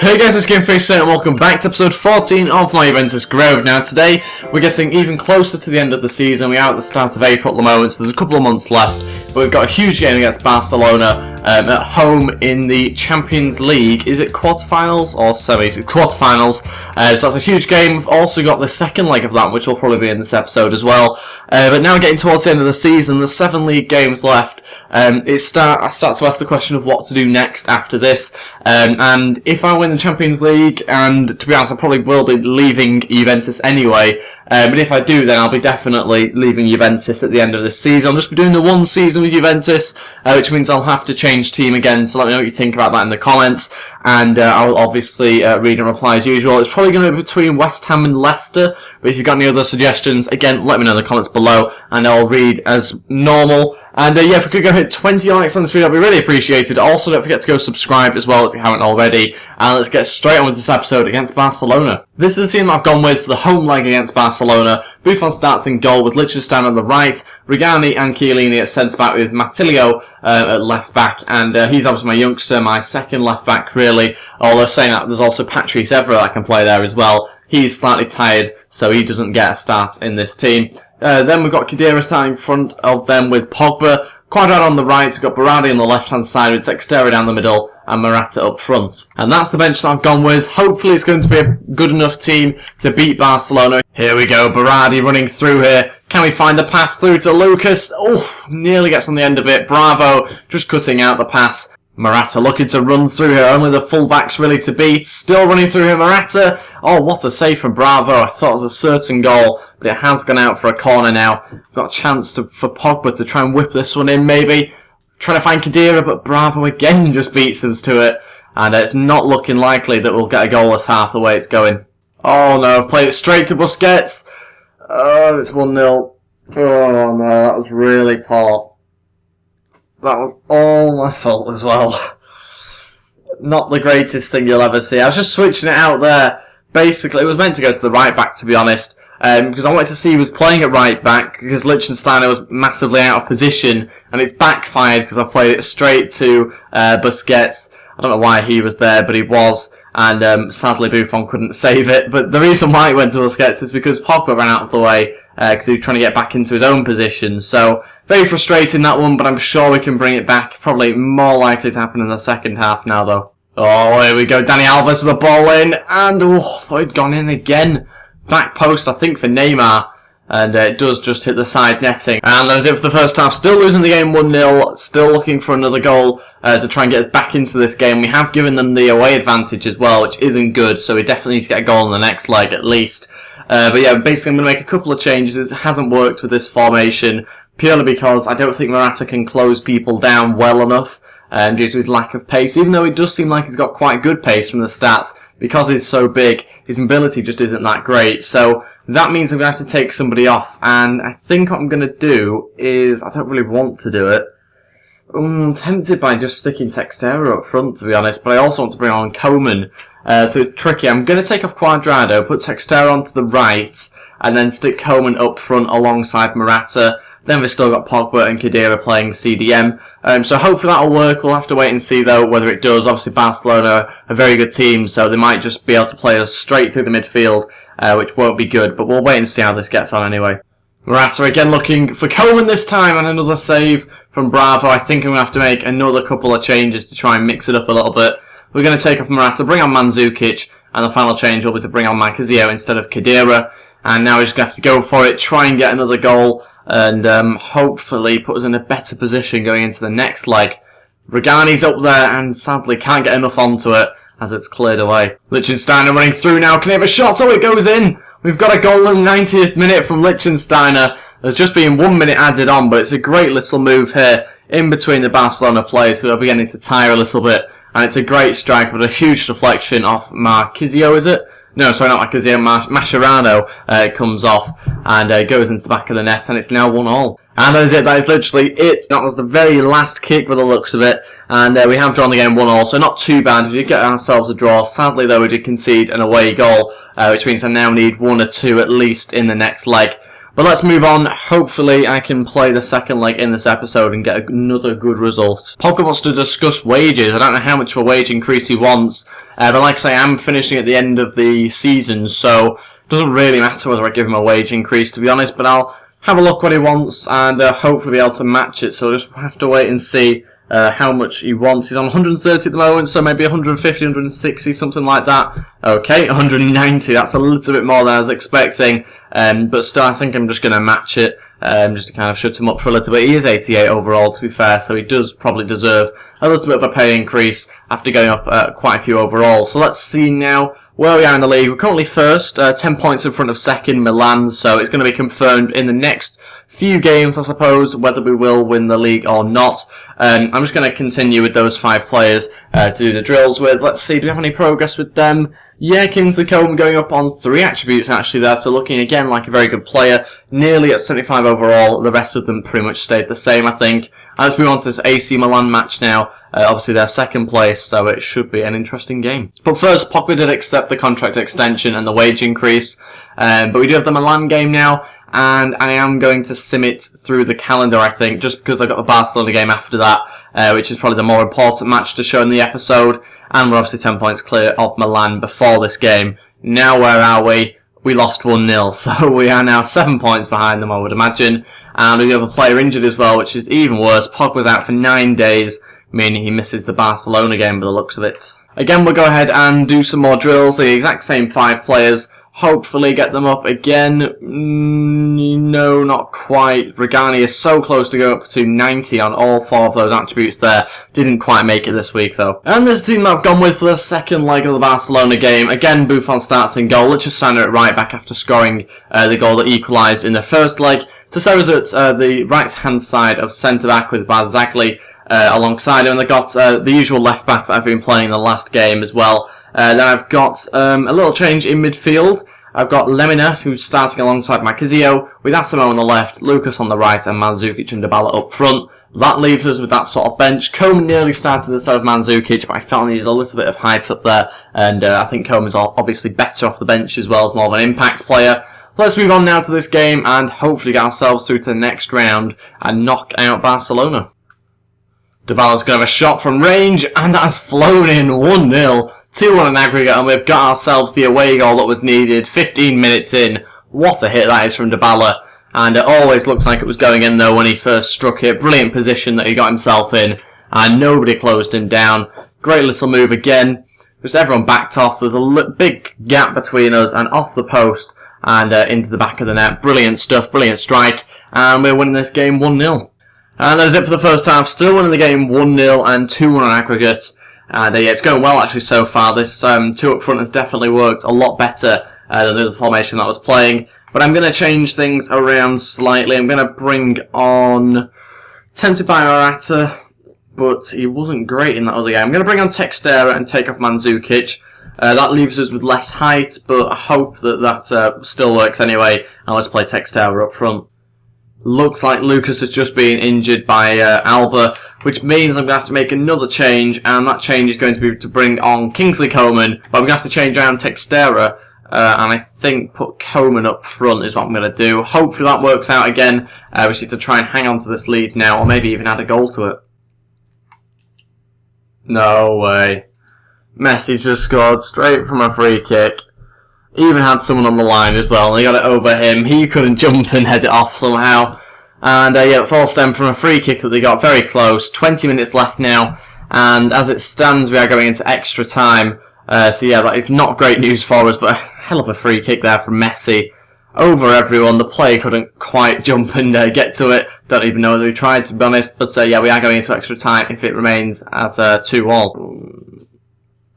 Hey guys, it's GameFace and welcome back to episode 14 of my Juventus Grove. Now today, we're getting even closer to the end of the season. We are at the start of April at the moment, so there's a couple of months left. But we've got a huge game against Barcelona at home in the Champions League. Is it quarterfinals or semis? It's quarterfinals, so that's a huge game. We've also got the second leg of that, which will probably be in this episode as well. But now getting towards the end of the season, there's 7 league games left. I start to ask the question of what to do next after this. And if I win the Champions League, and to be honest, I probably will be leaving Juventus anyway. But if I do, then I'll be definitely leaving Juventus at the end of this season. I'll just be doing the one season with Juventus, which means I'll have to change team again. So let me know what you think about that in the comments. And I'll obviously read and reply as usual. It's probably going to be between West Ham and Leicester. But if you've got any other suggestions, again, let me know in the comments below, and I'll read as normal. And yeah, if we could go hit 20 likes on this video, that'd be really appreciated. Also, don't forget to go subscribe as well if you haven't already. And let's get straight on with this episode against Barcelona. This is the team I've gone with for the home leg against Barcelona. Buffon starts in goal with Liechtenstein on the right, Regani and Chiellini at centre-back with Mattilio at left-back. And he's obviously my youngster, my second left-back really. Although saying that, there's also Patrice Evra that can play there as well. He's slightly tired, so he doesn't get a start in this team. Then we've got Khedira starting in front of them with Pogba. Quadrado on the right, we've got Berardi on the left-hand side with Textera down the middle and Morata up front. And that's the bench that I've gone with. Hopefully it's going to be a good enough team to beat Barcelona. Here we go, Berardi running through here. Can we find the pass through to Lucas? Oh, nearly gets on the end of it. Bravo, just cutting out the pass. Morata looking to run through here, only the fullbacks really to beat. Still running through here, Morata. Oh, what a save from Bravo. I thought it was a certain goal, but it has gone out for a corner now. Got a chance for Pogba to try and whip this one in, maybe. Trying to find Khedira, but Bravo again just beats us to it. And it's not looking likely that we'll get a goal this half the way it's going. Oh no, I've played it straight to Busquets. Oh, it's 1-0. Oh no, that was really poor. That was all my fault as well. Not the greatest thing you'll ever see. I was just switching it out there. Basically, it was meant to go to the right back, to be honest. Because I wanted to see who was playing at right back, because Liechtenstein was massively out of position, and it's backfired because I played it straight to Busquets. I don't know why he was there, but he was, and sadly Buffon couldn't save it. But the reason why it went to Busquets is because Pogba ran out of the way, because he was trying to get back into his own position. So, very frustrating that one, but I'm sure we can bring it back. Probably more likely to happen in the second half now, though. Oh, here we go, Dani Alves with the ball in, and I thought he'd gone in again. Back post, I think, for Neymar. And it does just hit the side netting. And that was it for the first half. Still losing the game 1-0. Still looking for another goal to try and get us back into this game. We have given them the away advantage as well, which isn't good. So we definitely need to get a goal in the next leg at least. But yeah, basically I'm going to make a couple of changes. It hasn't worked with this formation. Purely because I don't think Morata can close people down well enough. Due to his lack of pace. Even though it does seem like he's got quite good pace from the stats. Because he's so big, his mobility just isn't that great. So that means I'm going to have to take somebody off. And I think what I'm going to do is, I don't really want to do it. I'm tempted by just sticking Textera up front, to be honest. But I also want to bring on Koeman. So it's tricky. I'm going to take off Quadrado, put Textera onto the right, and then stick Koeman up front alongside Morata. Then we've still got Pogba and Khedira playing CDM. So hopefully that'll work. We'll have to wait and see, though, whether it does. Obviously, Barcelona are a very good team, so they might just be able to play us straight through the midfield, which won't be good. But we'll wait and see how this gets on anyway. Morata again looking for Koeman this time, and another save from Bravo. I think I'm going to have to make another couple of changes to try and mix it up a little bit. We're going to take off Morata, bring on Mandzukic, and the final change will be to bring on Marquisio instead of Khedira. And now we're just going to have to go for it, try and get another goal, and hopefully put us in a better position going into the next leg. Regani's up there and sadly can't get enough onto it as it's cleared away. Liechtensteiner running through now. Can he have a shot? Oh, it goes in. We've got a goal in the 90th minute from Liechtensteiner. There's just been 1 minute added on, but it's a great little move here in between the Barcelona players who are beginning to tire a little bit. And it's a great strike, but a huge deflection off Marquisio, is it? No, sorry, not Marquisio, Mascherano comes off and goes into the back of the net, and it's now 1-1. And that is it, that is literally it. That was the very last kick by the looks of it, and we have drawn the game 1-1, so not too bad. We did get ourselves a draw. Sadly, though, we did concede an away goal, which means I now need 1 or 2 at least in the next leg. But let's move on. Hopefully I can play the second leg in this episode and get another good result. Pogba wants to discuss wages. I don't know how much of a wage increase he wants. But like I say, I'm finishing at the end of the season, so it doesn't really matter whether I give him a wage increase, to be honest. But I'll have a look what he wants and hopefully be able to match it. So we'll just have to wait and see how much he wants. He's on 130 at the moment, so maybe 150, 160, something like that. Okay, 190, that's a little bit more than I was expecting, but still I think I'm just going to match it, just to kind of shut him up for a little bit. He is 88 overall, to be fair, so he does probably deserve a little bit of a pay increase after going up quite a few overall. So let's see now where we are in the league. We're currently first, 10 points in front of second, Milan, so it's going to be confirmed in the next few games, I suppose, whether we will win the league or not. I'm just going to continue with those 5 players to do the drills with. Let's see, do we have any progress with them? Yeah, Kingsley Coman going up on 3 attributes actually there, so looking again like a very good player. Nearly at 75 overall, the rest of them pretty much stayed the same, I think. And let's move on to this AC Milan match now. Obviously they're second place, so it should be an interesting game. But first, Pogba did accept the contract extension and the wage increase. But we do have the Milan game now, and I am going to sim it through the calendar, I think, just because I've got the Barcelona game after that, which is probably the more important match to show in the episode. And we're obviously 10 points clear of Milan before this game. Now where are we? We lost 1-0, so we are now 7 points behind them, I would imagine. And we have a player injured as well, which is even worse. Pogba's out for 9 days, meaning he misses the Barcelona game by the looks of it. Again, we'll go ahead and do some more drills, the exact same 5 players. Hopefully get them up again. No, not quite. Regani is so close to go up to 90 on all 4 of those attributes there. Didn't quite make it this week though. And this team that I've gone with for the second leg of the Barcelona game. Again, Buffon starts in goal. Let's just stand at right back after scoring the goal that equalised in the first leg. Tessero's at the right-hand side of centre-back with Barzagli alongside him. And they've got the usual left-back that I've been playing in the last game as well. Then I've got a little change in midfield. I've got Lemina, who's starting alongside Marquisio, with Asimo on the left, Lucas on the right, and Mandzukic and Dybala up front. That leaves us with that sort of bench. Coman nearly started instead of Mandzukic, but I felt he needed a little bit of height up there, and I think Coman's obviously better off the bench as well, as more of an impact player. Let's move on now to this game, and hopefully get ourselves through to the next round, and knock out Barcelona. Dybala's going to have a shot from range, and that has flown in 1-0. 2-1 in aggregate, and we've got ourselves the away goal that was needed 15 minutes in. What a hit that is from Dybala. And it always looked like it was going in though when he first struck it. Brilliant position that he got himself in, and nobody closed him down. Great little move again. Just everyone backed off. There's a big gap between us and off the post and into the back of the net. Brilliant stuff, brilliant strike. And we're winning this game 1-0. And that is it for the first half. Still winning the game 1-0 and 2-1 on aggregate. And yeah, it's going well actually so far. This 2 up front has definitely worked a lot better than the other formation that I was playing. But I'm going to change things around slightly. I'm going to bring on... Tempted by Morata, but he wasn't great in that other game. I'm going to bring on Textera and take off Mandzukic. That leaves us with less height, but I hope that still works anyway. And let's play Textera up front. Looks like Lucas has just been injured by Alba, which means I'm going to have to make another change, and that change is going to be to bring on Kingsley Coman, but I'm going to have to change around Textera, and I think put Coman up front is what I'm going to do. Hopefully that works out again. We just need to try and hang on to this lead now, or maybe even add a goal to it. No way. Messi's just scored straight from a free kick. He even had someone on the line as well, and he got it over him. He couldn't jump and head it off somehow. And yeah, it's all stemmed from a free kick that they got very close. 20 minutes left now, and as it stands, we are going into extra time. So yeah, that is not great news for us, but a hell of a free kick there from Messi. Over everyone. The player couldn't quite jump and get to it. Don't even know whether he tried, to be honest. But yeah, we are going into extra time if it remains as 2-all.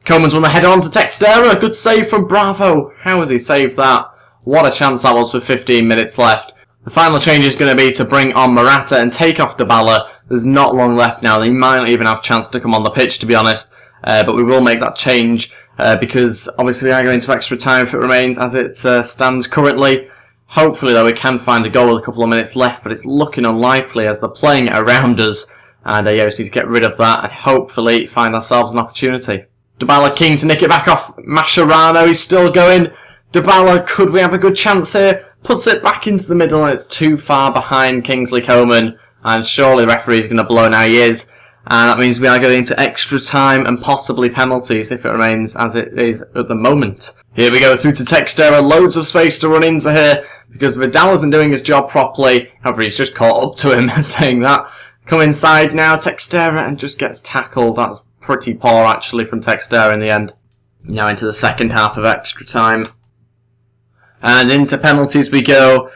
Coman's won the header on to Textera. Good save from Bravo. How has he saved that? What a chance that was with 15 minutes left. The final change is going to be to bring on Morata and take off Dybala. There's not long left now. They might not even have a chance to come on the pitch, to be honest. But we will make that change because obviously we are going to extra time if it remains as it stands currently. Hopefully, though, we can find a goal with a couple of minutes left, but it's looking unlikely as they're playing it around us. And yeah, we just need to get rid of that and hopefully find ourselves an opportunity. Dybala keen to nick it back off Mascherano. He's still going. Dybala, could we have a good chance here? puts it back into the middle, and it's too far behind Kingsley Coman, and surely the referee's going to blow. Now he is, and that means we are going into extra time and possibly penalties if it remains as it is at the moment. Here we go through to Textera, loads of space to run into here because Vidal isn't doing his job properly. However, he's just caught up to him saying that. Come inside now, Textera, and just gets tackled. That's pretty poor actually from Textera in the end. Now into the second half of extra time. And into penalties we go.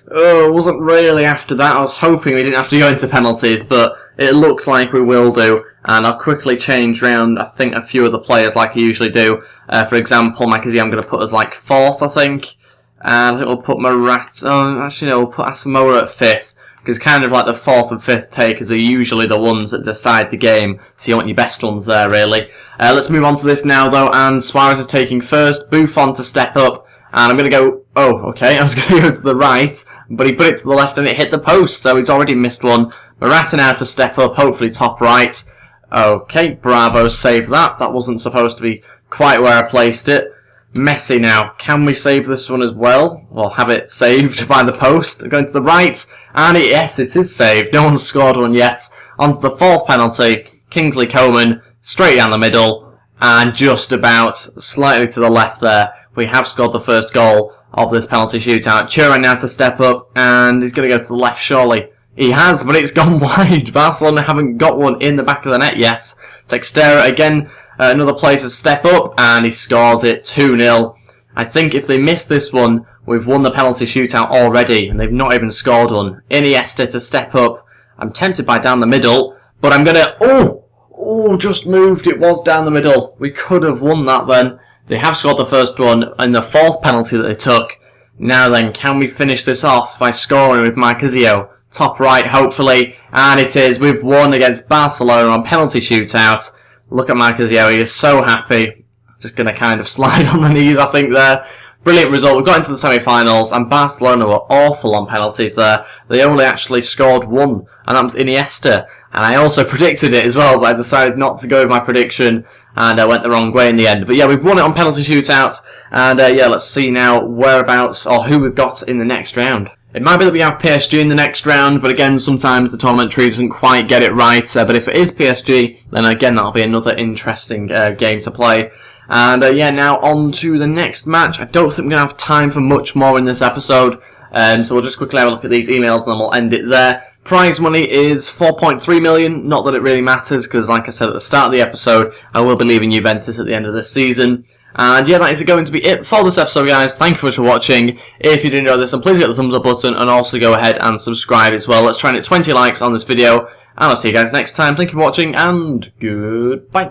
Oh, it wasn't really after that. I was hoping we didn't have to go into penalties, but it looks like we will do. And I'll quickly change around, I think, a few of the players like I usually do. For example, Makazi I'm going to put as like 4th, I think. And I think we'll put Marat. Oh, actually, no, we'll put Asamoah at 5th. Because kind of like the 4th and 5th takers are usually the ones that decide the game. So you want your best ones there, really. Let's move on to this now, though. And Suarez is taking first. Buffon to step up. And I'm going to go... Oh, okay. I was going to go to the right. But he put it to the left and it hit the post. So he's already missed one. Morata now to step up. Hopefully top right. Okay. Bravo. Save that. That wasn't supposed to be quite where I placed it. Messi now. Can we save this one as well? Or have it saved by the post? Going to the right. And yes, it is saved. No one's scored one yet. On to the 4th penalty. Kingsley Coman. Straight down the middle. And just about slightly to the left there. We have scored the first goal of this penalty shootout. Turan now to step up. And he's going to go to the left, surely. He has, but it's gone wide. Barcelona haven't got one in the back of the net yet. Textera again. Another player to step up, and he scores it 2-0. I think if they miss this one, we've won the penalty shootout already, and they've not even scored one. Iniesta to step up. I'm tempted by down the middle, but I'm going to... Oh, just moved. It was down the middle. We could have won that then. They have scored the first one, and the 4th penalty that they took. Now then, can we finish this off by scoring with Marquezio? Top right, hopefully. And it is. We've won against Barcelona on penalty shootout. Look at Marquezio, he is so happy. Just going to kind of slide on the knees, I think, there. Brilliant result. We've got into the semi-finals, and Barcelona were awful on penalties there. They only actually scored one, and that was Iniesta. And I also predicted it as well, but I decided not to go with my prediction, and I went the wrong way in the end. But yeah, we've won it on penalty shootouts, and yeah, let's see now whereabouts, or who we've got in the next round. It might be that we have PSG in the next round, but again, sometimes the tournament tree doesn't quite get it right. But if it is PSG, then again, that'll be another interesting game to play. And yeah, now on to the next match. I don't think we're going to have time for much more in this episode. So we'll just quickly have a look at these emails and then we'll end it there. Prize money is 4.3 million. Not that it really matters, because like I said at the start of the episode, I will be leaving Juventus at the end of this season. And yeah, that is going to be it for this episode, guys. Thank you so much for watching. If you did enjoy this, then please hit the thumbs up button and also go ahead and subscribe as well. Let's try and hit 20 likes on this video. And I'll see you guys next time. Thank you for watching and goodbye.